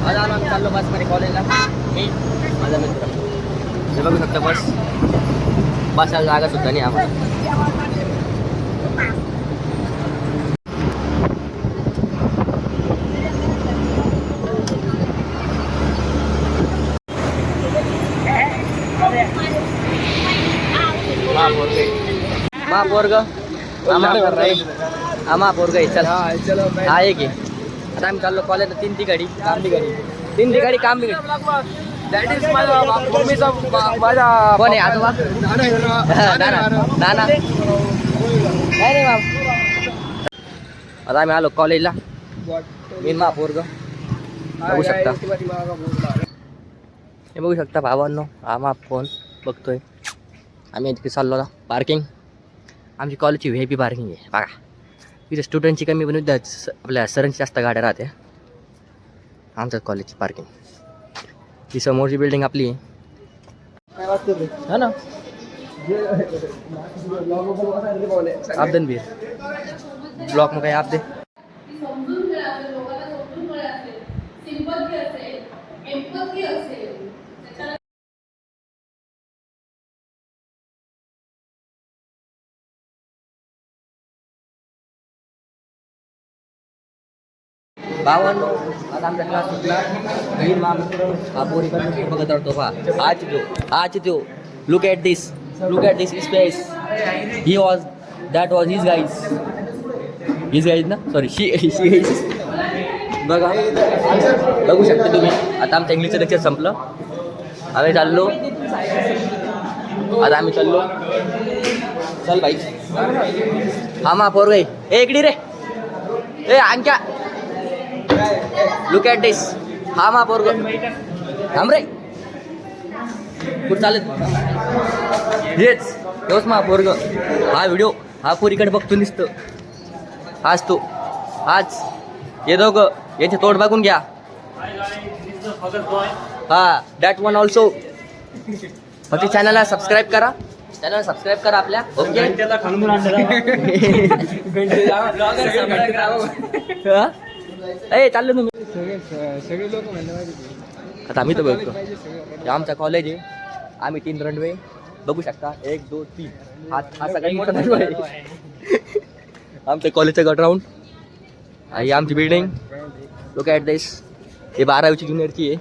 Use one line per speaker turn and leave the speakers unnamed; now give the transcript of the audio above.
आज आलो आम्ही चाललो बसमध्ये कॉलेजला. मी माझा मित्र हे बघू शकता बसायला जागा सुद्धा नाही आम्हाला. पोरग चल आहे की आता आम्ही चाललो कॉलेजला. तीन ती गाडी काम बी गाडी. कोण आहे आजोबा? नाना काय नाही बाब. आता आम्ही आलो कॉलेजला. मी पोरग बघू शकता. हे बघू शकता भावांनो. हा फोन बघतोय. आम्ही इथे चाललो ना पार्किंग. आमची कॉलेजची VIP पार्किंग आहे बघा. इथे स्टुडंटची कमी पण आपल्या सरांची जास्त गाड्या राहते. आमच्या कॉलेजची पार्किंग ही समोरची बिल्डिंग आपली है ना. अब्दनबीर ब्लॉक मग काय आप दे. भावांनो आता आमचा क्लास सुटला. मी पोरीकडून बघत राहतो पहा. आज जो look at this space. That was his guys ना सॉरी शी बघा बघू शकता तुम्ही. आता आमचं इंग्लिशचं लेक्चर संपलं. आम्ही चाललो. चल बाई. हा पोरग ए इकडे रे. ए आणख्या लुक ॲट दिस. हा पोरग थांब रे. कुठं चालत हेच पोरग. हा व्हिडिओ हा पोरीकडे बघतो निसतं. आज हे दोघं याचे तोड बघून घ्या. हा दॅट वन ऑल्सो. फक्त चॅनलला सबस्क्राईब करा. आपल्या ओके. चाललो तुम्ही सगळे लोक म्हणलं. आता आम्ही तर बघतो. आमचा कॉलेज आहे. आम्ही 3 रनवे बघू शकता. 1 2 3 हा सगळ्यात मोठा रनवे आहे. आमच्या कॉलेजचं ग्राउंड. ही आमची बिल्डिंग. लुक ॲट दिस. हे 12वीची ज्युनियरची आहे.